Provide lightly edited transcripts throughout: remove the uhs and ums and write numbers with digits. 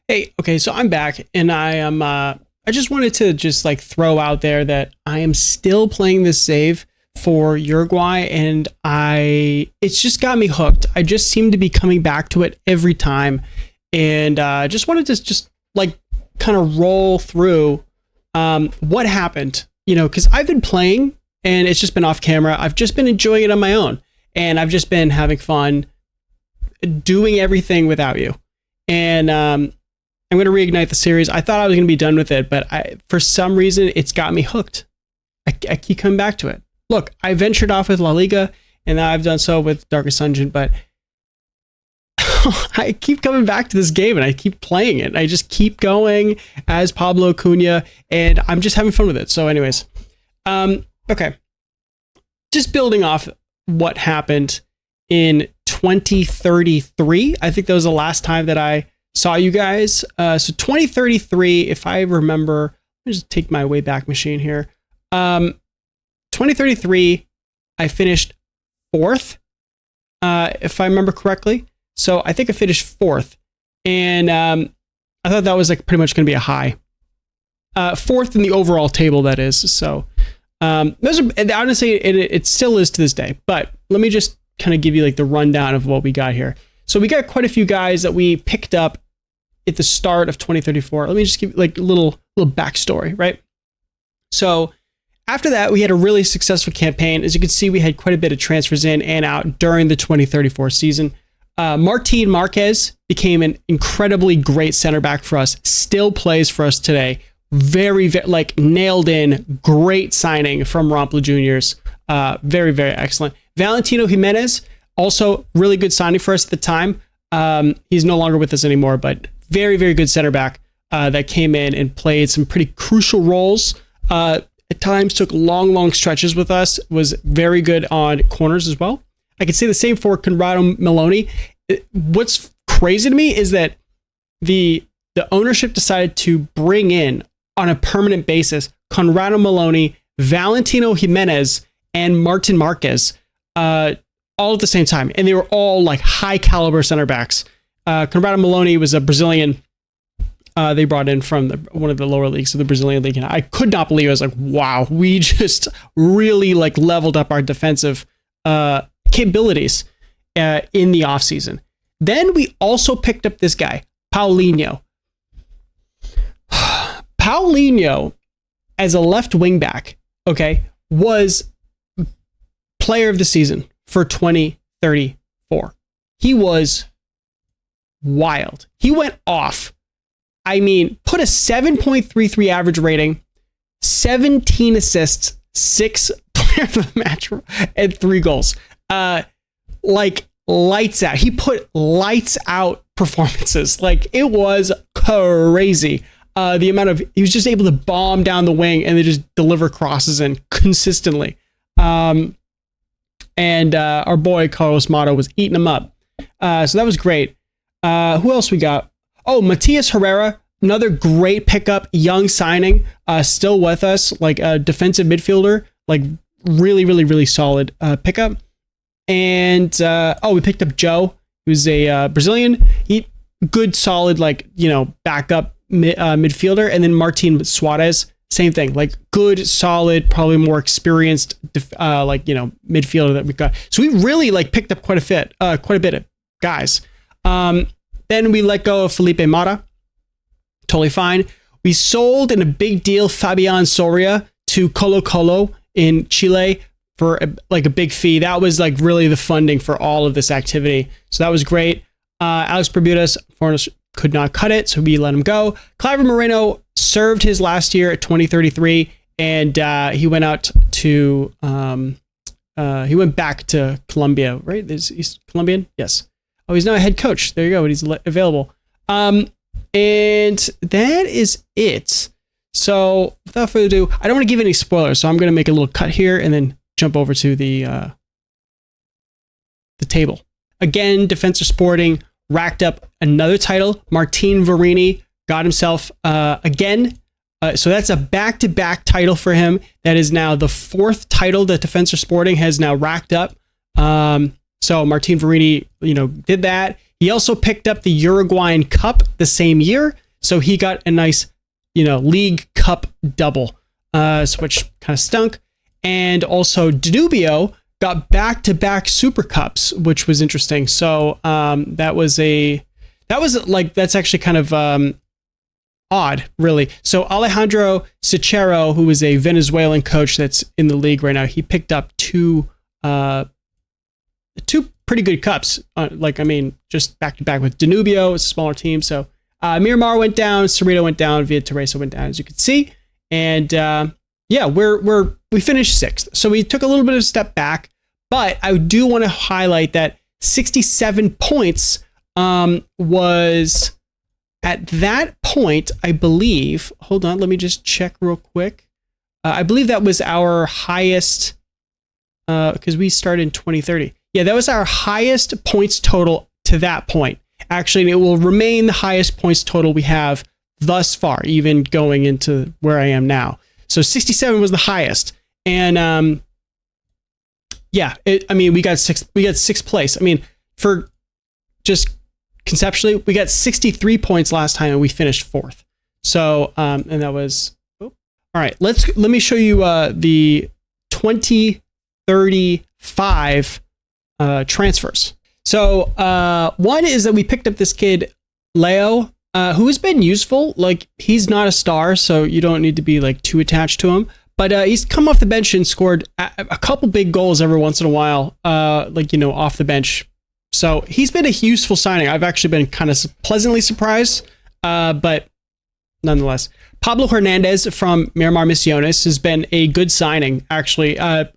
Hey, okay, so I'm back, and I just wanted to just like throw out there that I am still playing this save for Uruguay, and it's just got me hooked. I just seem to be coming back to it every time, and just wanted to just like kind of roll through what happened, because I've been playing, and it's just been off camera. I've just been enjoying it on my own, and I've just been having fun doing everything without you, and I'm going to reignite the series. I thought I was going to be done with it, but for some reason, it's got me hooked. I keep coming back to it. Look, I ventured off with La Liga, and now I've done so with Darkest Dungeon, but I keep coming back to this game, and I keep playing it. I just keep going as Pablo Acuña, and I'm just having fun with it. So anyways, okay. Just building off what happened in 2033. I think that was the last time that I saw you guys. So 2033, if I remember, let me just take my Wayback Machine here. 2033, I finished 4th, if I remember correctly. So I think I finished 4th, and I thought that was like pretty much going to be a high. 4th in the overall table, that is. So those are, and honestly, it still is to this day. But let me just kind of give you like the rundown of what we got here. So we got quite a few guys that we picked up at the start of 2034. Let me just give like a little backstory, right? So after that, we had a really successful campaign. As you can see, we had quite a bit of transfers in and out during the 2034 season. Martin Marquez became an incredibly great center back for us, still plays for us today. Very, very like nailed in, great signing from Rampla Juniors. Very, very excellent. Valentino Jimenez, also really good signing for us at the time. He's no longer with us anymore, but very, very good center back that came in and played some pretty crucial roles. At times took long stretches with us, was very good on corners as well. I could say the same for Conrado Meloni. What's crazy to me is that the ownership decided to bring in on a permanent basis Conrado Meloni, Valentino Jimenez, and Martin Marquez all at the same time. And they were all like high caliber center backs. Conrado Meloni was a Brazilian they brought in from one of the lower leagues of the Brazilian league. And I could not believe it. I was like, wow, we just really like leveled up our defensive capabilities in the offseason. Then we also picked up this guy, Paulinho. Paulinho, as a left wing back, okay, was player of the season for 2034. He was wild. He went off. I mean, put a 7.33 average rating, 17 assists, 6 player of the match, and 3 goals. Like lights out. He put lights out performances. Like it was crazy. The amount of, he was just able to bomb down the wing and then just deliver crosses in consistently. And our boy Carlos Mato was eating him up. So that was great. Who else we got? Oh, Matias Herrera, another great pickup, young signing, still with us, like a defensive midfielder, like really solid pickup. And we picked up Joe, who's a Brazilian. He good, solid, like backup midfielder, and then Martin Suarez, same thing, like good, solid, probably more experienced, midfielder that we got. So we really like picked up quite a bit of guys. Then we let go of Felipe Mata. Totally fine. We sold in a big deal Fabian Soria to Colo Colo in Chile for a big fee. That was like really the funding for all of this activity. So that was great. Alex Bermudez could not cut it, so we let him go. Cliver Moreno served his last year at 2033, and he went out to he went back to Colombia, right? He's Colombian? Yes. Oh, he's now a head coach. There you go. He's available. And that is it. So without further ado, I don't want to give any spoilers, so I'm going to make a little cut here and then jump over to the table. Again, Defensor Sporting racked up another title. Martin Varini got himself again. So that's a back-to-back title for him. That is now the 4th title that Defensor Sporting has now racked up. So Martin Varini, did that. He also picked up the Uruguayan Cup the same year, so he got a nice, League Cup double, which kind of stunk. And also Danubio got back-to-back Super Cups, which was interesting. So that's actually kind of odd, really. So Alejandro Sichero, who is a Venezuelan coach that's in the league right now, he picked up two pretty good cups. Just back-to-back with Danubio. It's a smaller team. So Miramar went down, Cerrito went down, Villa Teresa went down, as you can see. And we finished 6th. So we took a little bit of a step back, but I do want to highlight that 67 points was at that point, I believe. Hold on, let me just check real quick. I believe that was our highest, because we started in 2030. Yeah, that was our highest points total to that point. Actually, it will remain the highest points total we have thus far, even going into where I am now. So 67 was the highest. And we got sixth place. I mean, for just conceptually, we got 63 points last time and we finished 4th. So, and that was, all right, let me show you the 2035 transfers. So one is that we picked up this kid, Leo, who has been useful. Like, he's not a star, so you don't need to be like too attached to him. But he's come off the bench and scored a couple big goals every once in a while, off the bench. So he's been a useful signing. I've actually been kind of pleasantly surprised, but nonetheless. Pablo Hernandez from Miramar Misiones has been a good signing, actually. A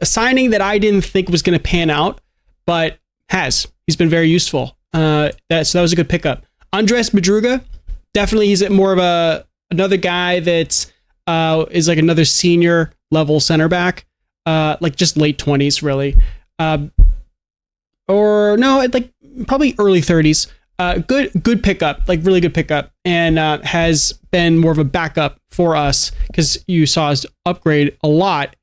signing that I didn't think was going to pan out, but he's been very useful. So that was a good pickup. Andres Madruga, definitely he's more of another guy that is like another senior level center back, like just late 20s really, or no, like probably early 30s. Good pickup, like really good pickup, and has been more of a backup for us because you saw us upgrade a lot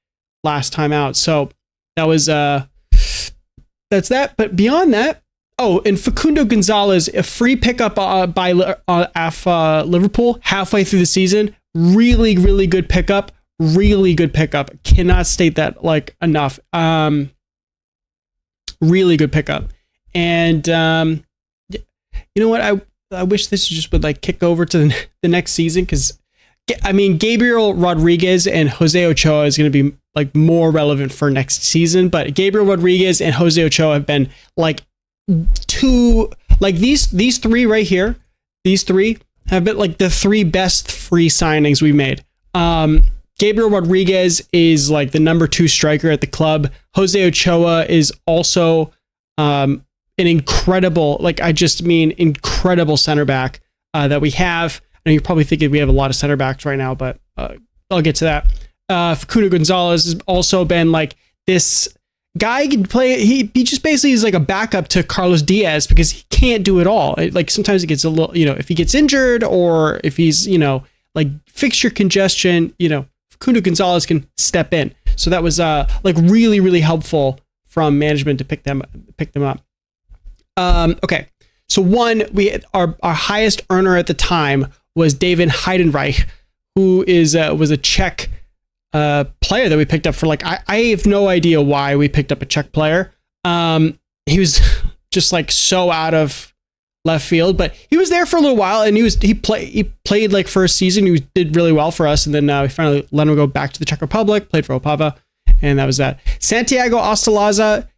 last time out. So that was that's that. But beyond that. Oh, and Facundo Gonzalez, a free pickup by Liverpool halfway through the season. Really, really good pickup. Really good pickup. Cannot state that like enough. Really good pickup. And you know what? I wish this just would like kick over to the next season, because I mean Gabriel Rodriguez and Jose Ochoa is going to be like more relevant for next season. But Gabriel Rodriguez and Jose Ochoa have been like these three right here. These three have been like the 3 best free signings we made. Gabriel Rodriguez is like the number 2 striker at the club. Jose Ochoa is also an incredible, incredible center back that we have. And you're probably thinking we have a lot of center backs right now, but I'll get to that. Facundo Gonzalez has also been like this guy can play. He just basically is like a backup to Carlos Diaz because he can't do it all. Like sometimes it gets a little, if he gets injured or if he's, like fixture congestion, Facundo Gonzalez can step in. So that was like really, really helpful from management to pick them up. Okay. So we had our highest earner at the time was David Heidenreich, who was a Czech player that we picked up for like, I have no idea why we picked up a Czech player. He was just like so out of left field, but he was there for a little while and he played like for a season. He did really well for us. And then we finally let him go back to the Czech Republic, played for Opava, and that was that. Santiago Ostalaza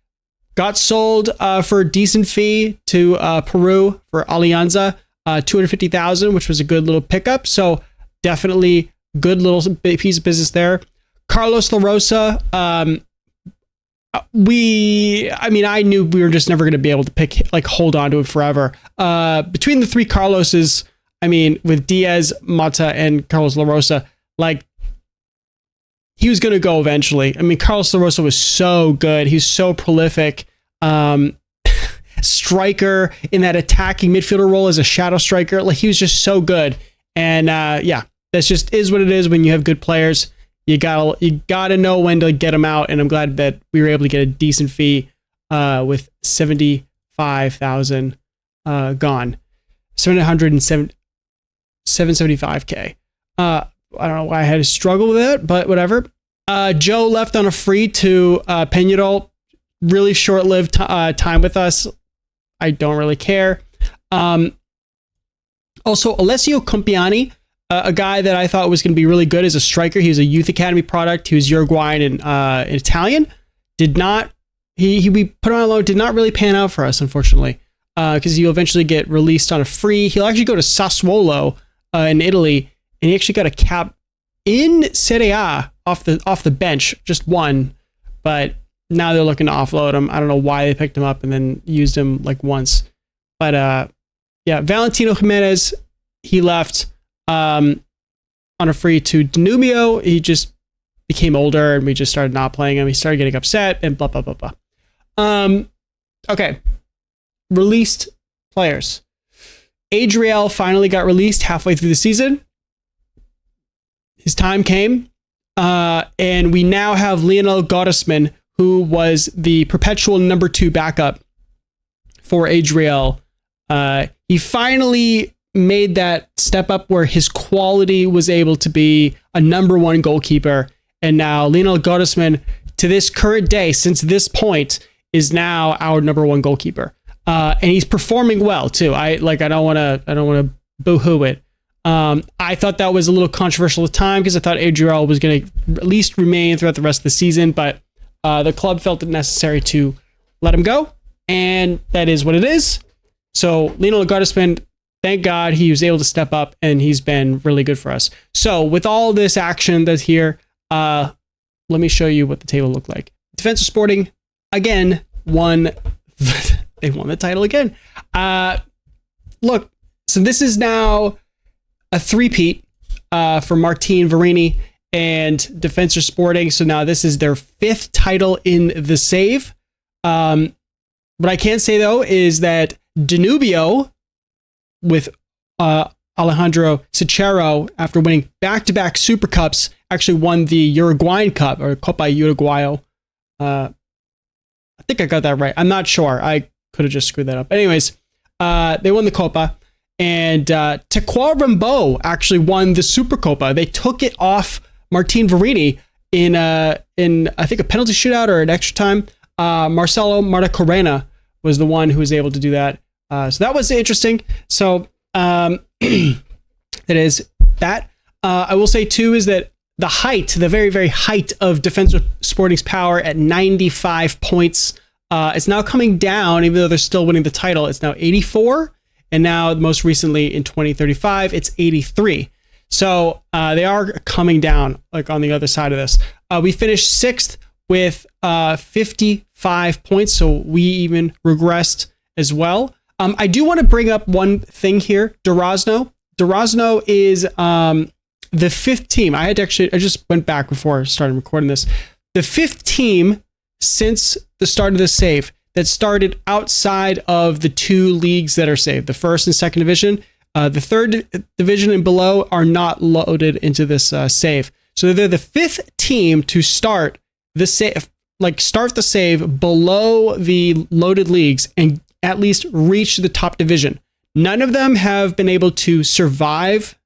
got sold for a decent fee to Peru for Alianza, $250,000, which was a good little pickup. So definitely good little piece of business there. Carlos La Rosa, I knew we were just never going to be able to hold on to it forever. Between the 3 Carloses, with Diaz, Mata, and Carlos La Rosa, he was going to go eventually. Carlos La Rosa was so good. He's so prolific. Striker in that attacking midfielder role as a shadow striker. He was just so good. And that's just is what it is when you have good players. You gotta know when to get them out, and I'm glad that we were able to get a decent fee with $75,000 gone. 775K. I don't know why I had to struggle with it, but whatever. Joe left on a free to Peñarol. Really short-lived time with us. I don't really care. Also, Alessio Compiani, a guy that I thought was going to be really good as a striker. He was a youth academy product. He was Uruguayan and Italian. We put him on loan. Did not really pan out for us, unfortunately, because he'll eventually get released on a free. He'll actually go to Sassuolo in Italy, and he actually got a cap in Serie A off the bench, just one. But now they're looking to offload him. I don't know why they picked him up and then used him like once. But yeah, Valentino Jimenez, he left on a free to Danubio. He just became older and we just started not playing him. He started getting upset and blah, blah, blah, blah. Okay. Released players. Adriel finally got released halfway through the season. His time came. And we now have Lionel Gottesman, who was the perpetual number 2 backup for Adriel. He finally made that step up where his quality was able to be a number 1 goalkeeper. And now Lionel Gottesman, to this current day, since this point, is now our number 1 goalkeeper. And he's performing well too. I don't want to boo-hoo it. I thought that was a little controversial at the time because I thought Adriel was going to at least remain throughout the rest of the season, but the club felt it necessary to let him go, and that is what it is. So Lionel Gottesman, thank God he was able to step up, and he's been really good for us. So with all this action that's here, let me show you what the table looked like. Defensor Sporting, again, won. They won the title again. Look, so this is now a three-peat for Martin Verini and Defensor Sporting. So now this is their 5th title in the save. What I can say, though, is that Danubio, with Alejandro Cicero, after winning back-to-back Super Cups, actually won the Uruguayan Cup, or Copa Uruguayo. I think I got that right. I'm not sure. I could have just screwed that up. Anyways, they won the Copa. And Tacuarembó actually won the Supercopa. They took it off Martin Verini in I think a penalty shootout or an extra time. Marcelo Martacorena was the one who was able to do that. So that was interesting. So that is that. I will say too is that the very, very height of Defensor Sporting's power at 95 points, it's now coming down, even though they're still winning the title. It's now 84. And now, most recently in 2035, it's 83. So they are coming down, like on the other side of this. We finished 6th with 55 points, so we even regressed as well. I do want to bring up one thing here. Durazno. Durazno is the 5th team. I just went back before I started recording this. The 5th team since the start of the save that started outside of the 2 leagues that are saved, the 1st and 2nd division. The 3rd division and below are not loaded into this save. So they're the 5th team to start the save, start the save below the loaded leagues and at least reach the top division. None of them have been able to survive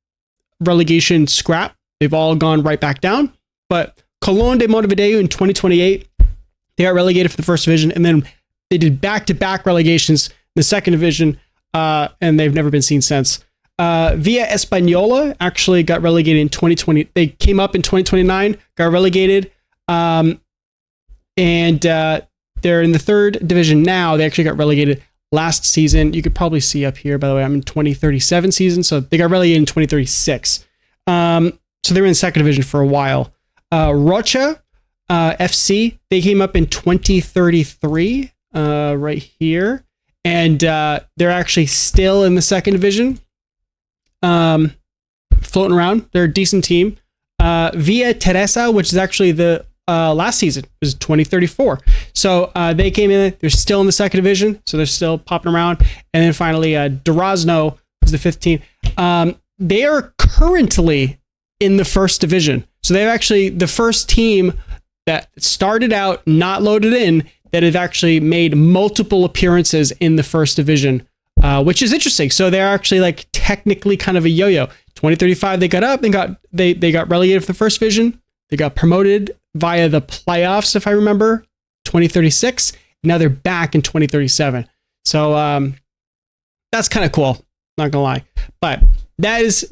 relegation scrap. They've all gone right back down. But Colón de Montevideo in 2028, they got relegated for the 1st division, and then they did back-to-back relegations in the 2nd division, and they've never been seen since. Villa Española actually got relegated in 2020. They came up in 2029, got relegated, and they're in the 3rd division now. They actually got relegated last season. You could probably see up here, by the way, I'm in 2037 season, so they got relegated in 2036. So they were in the 2nd division for a while. Rocha FC, they came up in 2033. Right here, and they're actually still in the 2nd division, floating around. They're a decent team. Villa Teresa, which is actually the last season, was 2034. So they came in. They're still in the 2nd division, so they're still popping around. And then finally, Durazno was the 5th team. They are currently in the 1st division, so they're actually the first team that started out not loaded in, that have actually made multiple appearances in the 1st division which is interesting. So they're actually like technically kind of a yo-yo. 2035, they got up and they got relegated from the first division. They got promoted via the playoffs, if I remember, 2036. Now they're back in 2037. So that's kind of cool. Not gonna lie, but that is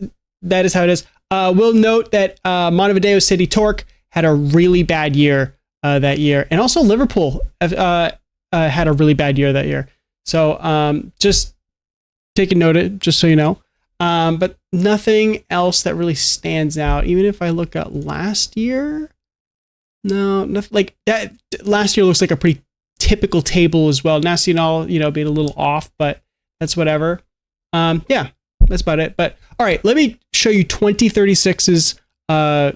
how it is. We'll note that Montevideo City Torque had a really bad year that year, and also Liverpool had a really bad year that year. So just take a note of it, just so you know. But nothing else that really stands out. Even if I look at last year, no, nothing like that. Last year looks like a pretty typical table as well. Nacional, being a little off, but that's whatever. Yeah, that's about it. But all right, let me show you 2036's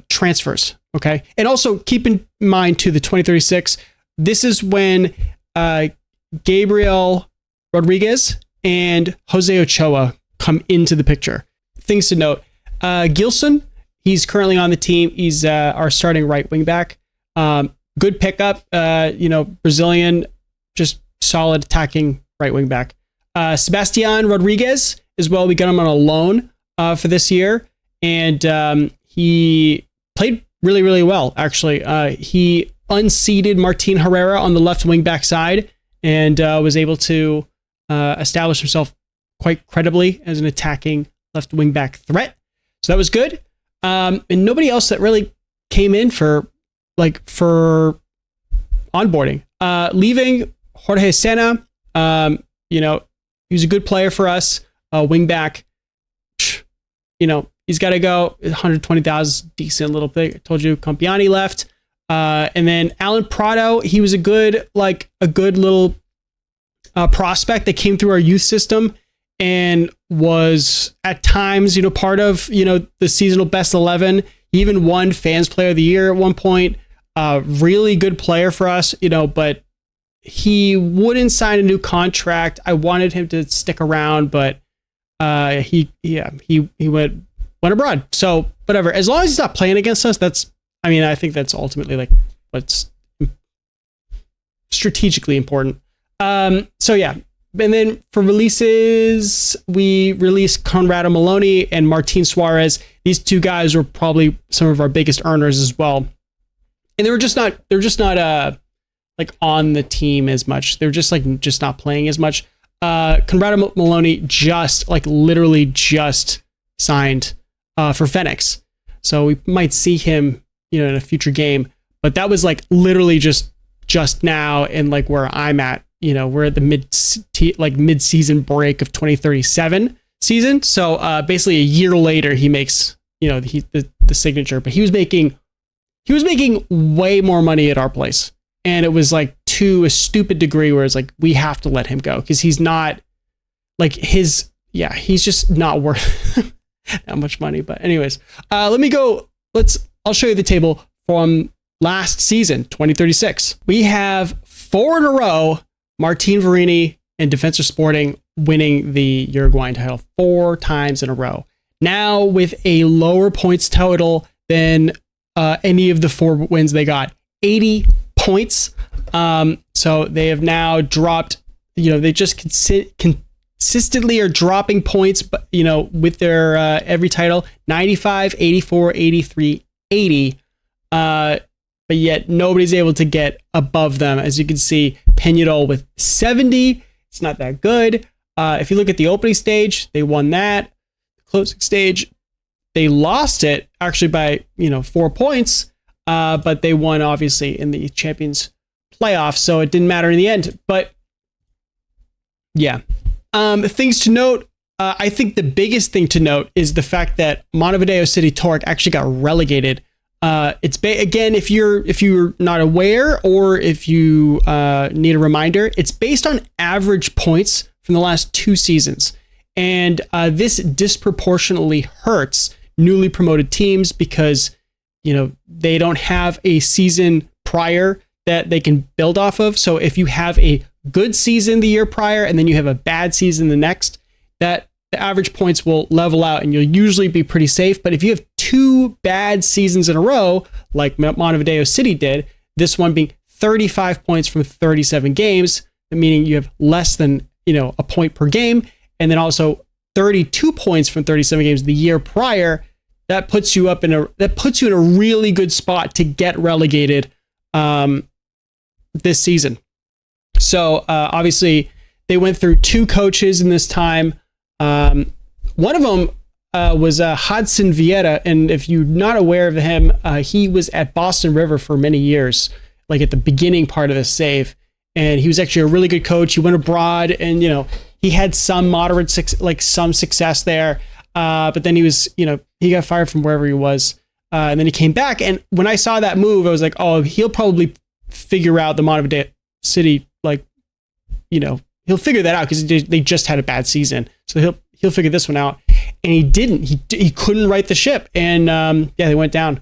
transfers. Okay, and also keep in mind to the 2036. This is when Gabriel Rodriguez and Jose Ochoa come into the picture. Things to note: Gilson, he's currently on the team. He's our starting right wing back. Good pickup. Brazilian, just solid attacking right wing back. Sebastian Rodriguez as well. We got him on a loan for this year, and he played really, really well. Actually, he unseated Martin Herrera on the left wing back side, and was able to establish himself quite credibly as an attacking left wing back threat. So that was good. And nobody else that really came in for onboarding. Leaving Jorge Sena, he was a good player for us. Wing back, he's got to go. 120,000, decent little thing. I told you Compiani left. And then Alan Prado, he was a good little prospect that came through our youth system and was at times, part of, the seasonal best 11. He even won Fans Player of the Year at one point. Really good player for us, but he wouldn't sign a new contract. I wanted him to stick around, but he went abroad. So whatever, as long as he's not playing against us, I think that's ultimately like what's strategically important. So yeah. And then for releases, we released Conrado Maloney and Martin Suarez. These two guys were probably some of our biggest earners as well. And they're just not like on the team as much. They're just not playing as much. Conrado Maloney literally just signed for Phoenix. So we might see him, in a future game, but that was literally just now and where I'm at. We're at the mid-season break of 2037 season. So basically a year later he makes, the signature, but he was making way more money at our place. And it was to a stupid degree where it's we have to let him go because he's not he's just not worth that much money. But anyways, I'll show you the table from last season, 2036. We have 4 in a row, Martin Verini and Defensor Sporting winning the Uruguayan title 4 times in a row. Now with a lower points total than any of the 4 wins they got, 80 points. So they have now dropped, they just consistently are dropping points, but with their every title, 95, 84, 83, 80. But yet nobody's able to get above them. As you can see, Peñarol with 70. It's not that good. If you look at the opening stage, they won that. The closing stage, they lost it actually by 4 points. But they won obviously in the Champions playoffs, so it didn't matter in the end. But yeah, things to note. I think the biggest thing to note is the fact that Montevideo City Torque actually got relegated. It's again, if you're not aware or if you need a reminder, it's based on average points from the last 2 seasons, and this disproportionately hurts newly promoted teams because they don't have a season prior that they can build off of. So if you have a good season the year prior and then you have a bad season the next, that the average points will level out and you'll usually be pretty safe. But if you have 2 bad seasons in a row, like Montevideo City did, this one being 35 points from 37 games, meaning you have less than, a point per game, and then also 32 points from 37 games the year prior, that puts you in a really good spot to get relegated this season. So obviously they went through 2 coaches in this time. One of them was Hudson Vieira, and if you're not aware of him, he was at Boston River for many years, like at the beginning part of the save, and he was actually a really good coach. He went abroad, and he had some moderate some success there, but then he got fired from wherever he was, and then he came back. And when I saw that move, I was like, oh, he'll probably figure out the Montevideo City, he'll figure that out because they just had a bad season, so he'll figure this one out. And he didn't. He couldn't right the ship, and they went down.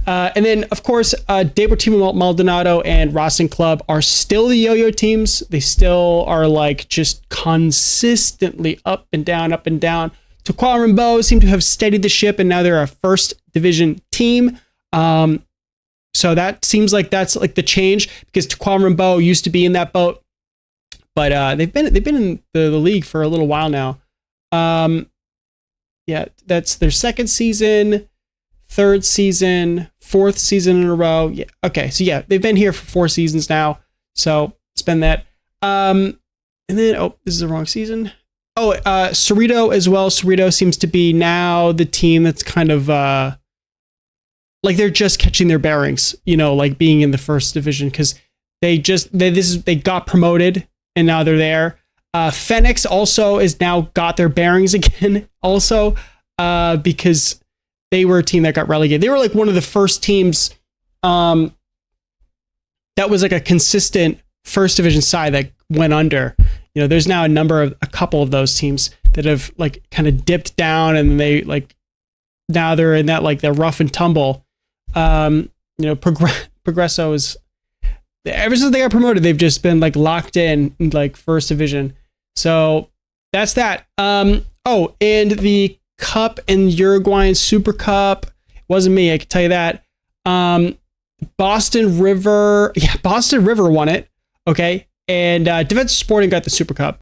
And then, of course, Deportivo Maldonado and Racing Club are still the yo-yo teams. They still are just consistently up and down, up and down. Tacuarembó seem to have steadied the ship, and now they're a first division team. So that seems like that's the change, because Tacuarembó used to be in that boat, but they've been in the league for a little while now. That's their second season, third season, fourth season in a row. Yeah. Okay. So they've been here for 4 seasons now. So it's been that. And then, this is the wrong season. Cerrito as well. Cerrito seems to be now the team that's kind of, they're just catching their bearings, being in the first division, because they got promoted and now they're there. Phoenix also is now got their bearings again, also, because they were a team that got relegated. They were one of the first teams that was a consistent first division side that went under. There's now a couple of those teams that have kind of dipped down, and they now they're in that the rough and tumble. Progresso is, ever since they got promoted, they've just been locked in first division. So that's that. And the Cup and Uruguayan Super Cup, it wasn't me, I can tell you that. Boston River won it. Okay. And Defensa Sporting got the Super Cup.